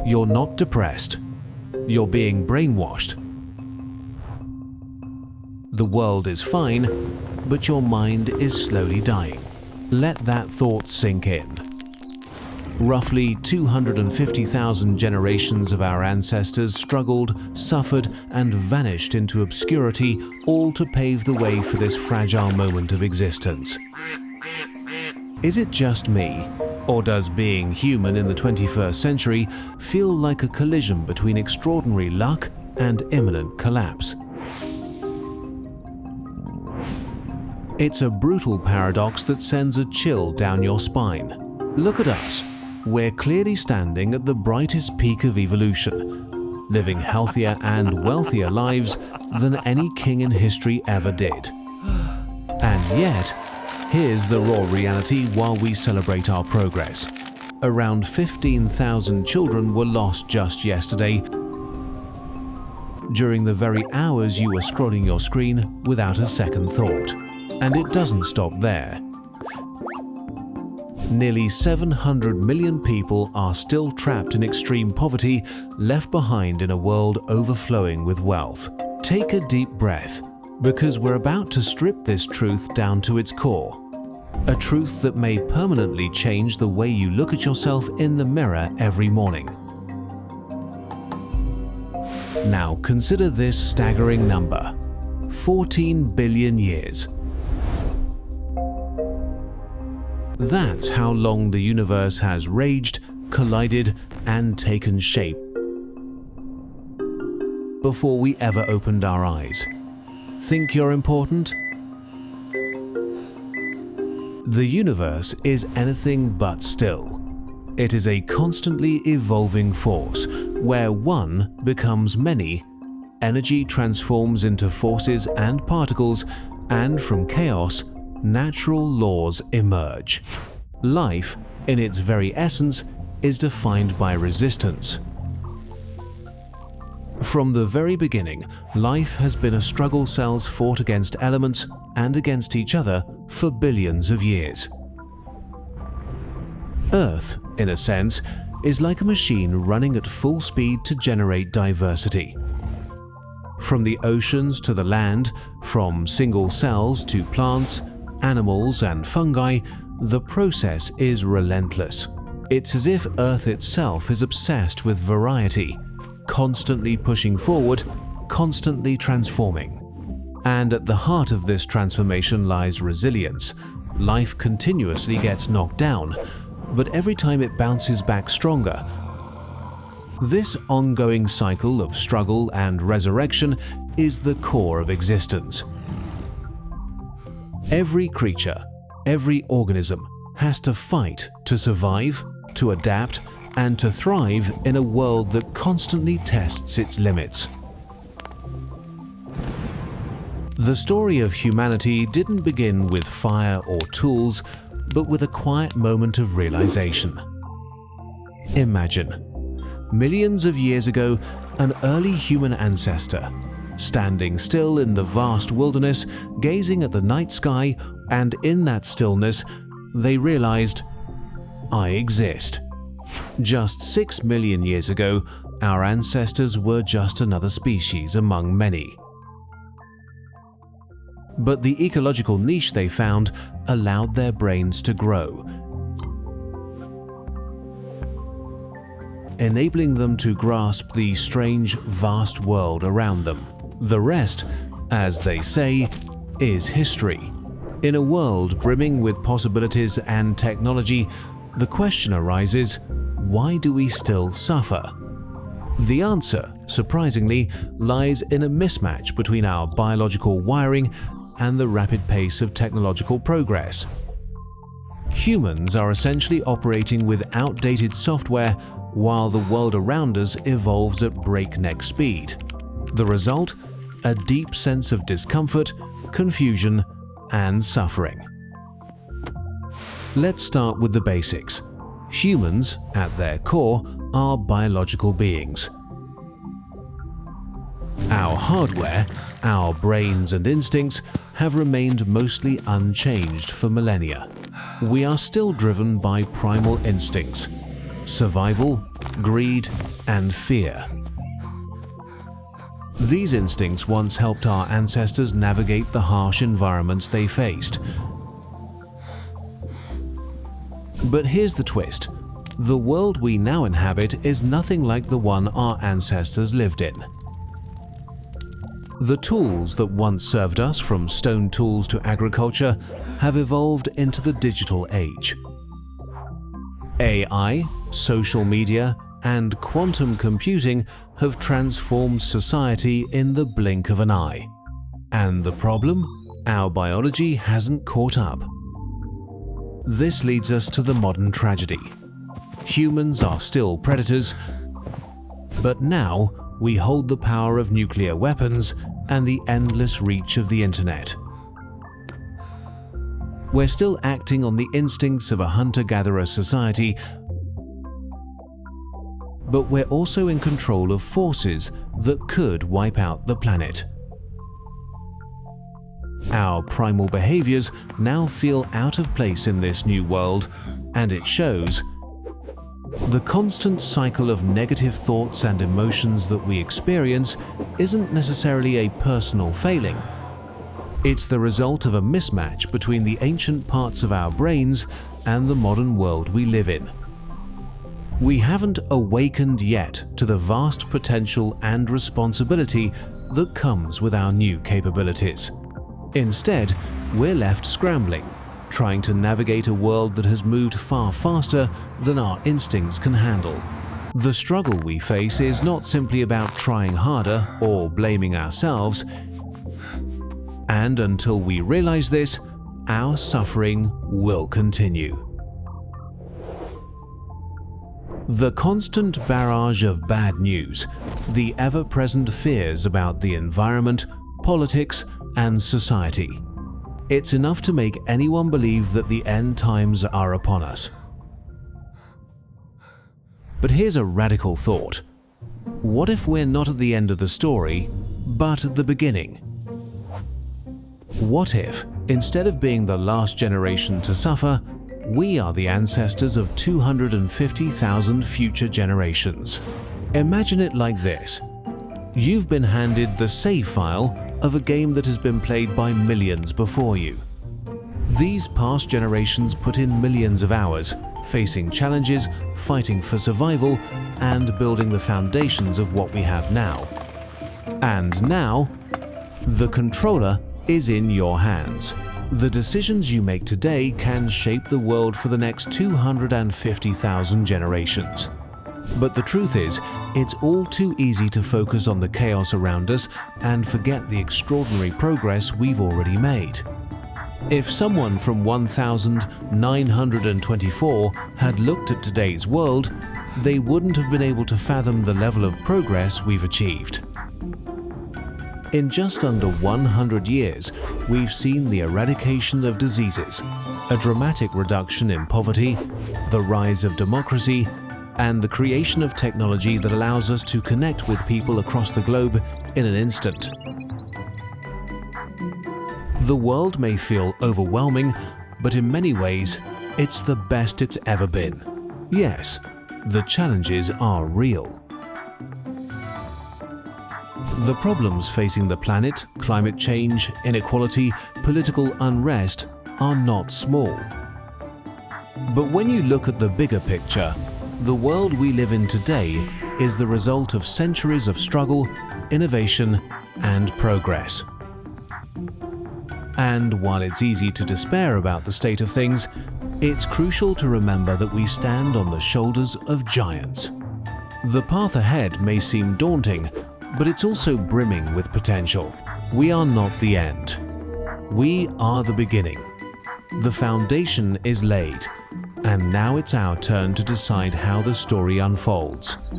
You're not depressed. You're being brainwashed. The world is fine, but your mind is slowly dying. Let that thought sink in. Roughly 250,000 generations of our ancestors struggled, suffered, and vanished into obscurity, all to pave the way for this fragile moment of existence. Is it just me, or does being human in the 21st century feel like a collision between extraordinary luck and imminent collapse? It's a brutal paradox that sends a chill down your spine. Look at us. We're clearly standing at the brightest peak of evolution, living healthier and wealthier lives than any king in history ever did. And yet, here's the raw reality while we celebrate our progress. Around 15,000 children were lost just yesterday during the very hours you were scrolling your screen without a second thought. And it doesn't stop there. Nearly 700 million people are still trapped in extreme poverty, left behind in a world overflowing with wealth. Take a deep breath, because we're about to strip this truth down to its core. A truth that may permanently change the way you look at yourself in the mirror every morning. Now consider this staggering number: 14 billion years. That's how long the universe has raged, collided, and taken shape before we ever opened our eyes. Think you're important? The universe is anything but still. It is a constantly evolving force, where one becomes many, energy transforms into forces and particles, and from chaos, natural laws emerge. Life, in its very essence, is defined by resistance. From the very beginning, life has been a struggle cells fought against elements and against each other for billions of years. Earth, in a sense, is like a machine running at full speed to generate diversity. From the oceans to the land, from single cells to plants, animals and fungi, the process is relentless. It's as if Earth itself is obsessed with variety, constantly pushing forward, constantly transforming. And at the heart of this transformation lies resilience. Life continuously gets knocked down, but every time it bounces back stronger. This ongoing cycle of struggle and resurrection is the core of existence. Every creature, every organism has to fight to survive, to adapt, and to thrive in a world that constantly tests its limits. The story of humanity didn't begin with fire or tools, but with a quiet moment of realization. Imagine, millions of years ago, an early human ancestor, standing still in the vast wilderness, gazing at the night sky, and in that stillness, they realized, I exist. Just 6 million years ago, our ancestors were just another species among many. But the ecological niche they found allowed their brains to grow, enabling them to grasp the strange, vast world around them. The rest, as they say, is history. In a world brimming with possibilities and technology, the question arises, why do we still suffer? The answer, surprisingly, lies in a mismatch between our biological wiring and the rapid pace of technological progress. Humans are essentially operating with outdated software while the world around us evolves at breakneck speed. The result? A deep sense of discomfort, confusion, and suffering. Let's start with the basics. Humans, at their core, are biological beings. Our hardware, our brains and instincts, have remained mostly unchanged for millennia. We are still driven by primal instincts: survival, greed, and fear. These instincts once helped our ancestors navigate the harsh environments they faced. But here's the twist. The world we now inhabit is nothing like the one our ancestors lived in. The tools that once served us, from stone tools to agriculture, have evolved into the digital age. AI, social media, and quantum computing have transformed society in the blink of an eye. And the problem? Our biology hasn't caught up. This leads us to the modern tragedy. Humans are still predators, but now we hold the power of nuclear weapons and the endless reach of the internet. We're still acting on the instincts of a hunter-gatherer society, but we're also in control of forces that could wipe out the planet. Our primal behaviors now feel out of place in this new world, and it shows. The constant cycle of negative thoughts and emotions that we experience isn't necessarily a personal failing. It's the result of a mismatch between the ancient parts of our brains and the modern world we live in. We haven't awakened yet to the vast potential and responsibility that comes with our new capabilities. Instead, we're left scrambling, trying to navigate a world that has moved far faster than our instincts can handle. The struggle we face is not simply about trying harder or blaming ourselves, and until we realize this, our suffering will continue. The constant barrage of bad news, the ever-present fears about the environment, politics, and society. It's enough to make anyone believe that the end times are upon us. But here's a radical thought. What if we're not at the end of the story, but at the beginning? What if, instead of being the last generation to suffer, we are the ancestors of 250,000 future generations? Imagine it like this. You've been handed the save file of a game that has been played by millions before you. These past generations put in millions of hours, facing challenges, fighting for survival, and building the foundations of what we have now. And now, the controller is in your hands. The decisions you make today can shape the world for the next 250,000 generations. But the truth is, it's all too easy to focus on the chaos around us and forget the extraordinary progress we've already made. If someone from 1924 had looked at today's world, they wouldn't have been able to fathom the level of progress we've achieved. In just under 100 years, we've seen the eradication of diseases, a dramatic reduction in poverty, the rise of democracy, and the creation of technology that allows us to connect with people across the globe in an instant. The world may feel overwhelming, but in many ways, it's the best it's ever been. Yes, the challenges are real. The problems facing the planet, climate change, inequality, political unrest, are not small. But when you look at the bigger picture, the world we live in today is the result of centuries of struggle, innovation, and progress. And while it's easy to despair about the state of things, it's crucial to remember that we stand on the shoulders of giants. The path ahead may seem daunting, but it's also brimming with potential. We are not the end. We are the beginning. The foundation is laid, and now it's our turn to decide how the story unfolds.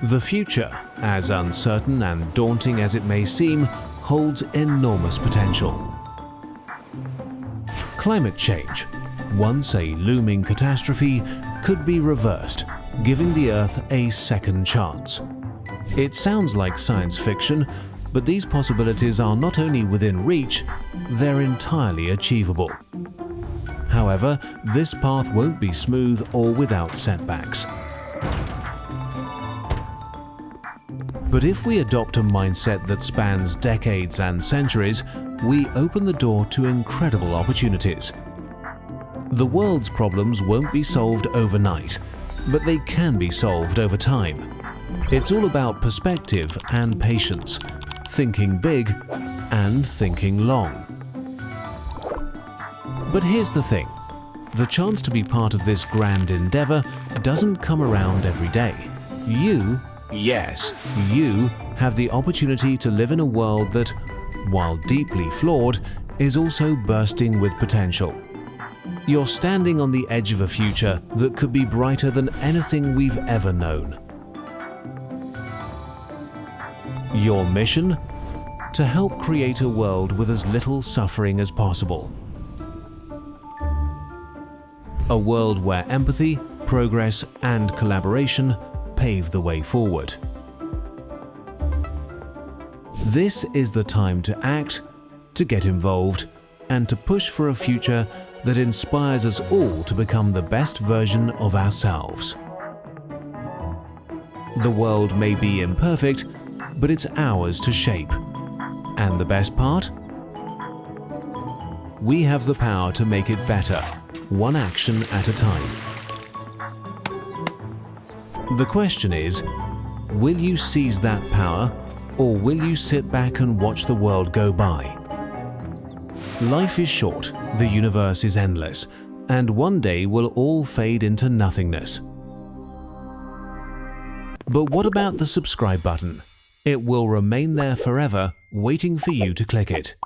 The future, as uncertain and daunting as it may seem, holds enormous potential. Climate change, once a looming catastrophe, could be reversed, giving the Earth a second chance. It sounds like science fiction, but these possibilities are not only within reach, they're entirely achievable. However, this path won't be smooth or without setbacks. But if we adopt a mindset that spans decades and centuries, we open the door to incredible opportunities. The world's problems won't be solved overnight, but they can be solved over time. It's all about perspective and patience, thinking big and thinking long. But here's the thing. The chance to be part of this grand endeavor doesn't come around every day. You, yes, you have the opportunity to live in a world that, while deeply flawed, is also bursting with potential. You're standing on the edge of a future that could be brighter than anything we've ever known. Your mission? To help create a world with as little suffering as possible. A world where empathy, progress, and collaboration pave the way forward. This is the time to act, to get involved, and to push for a future that inspires us all to become the best version of ourselves. The world may be imperfect, but it's ours to shape. And the best part? We have the power to make it better, one action at a time. The question is, will you seize that power, or will you sit back and watch the world go by? Life is short, the universe is endless, and one day we'll all fade into nothingness. But what about the subscribe button? It will remain there forever, waiting for you to click it.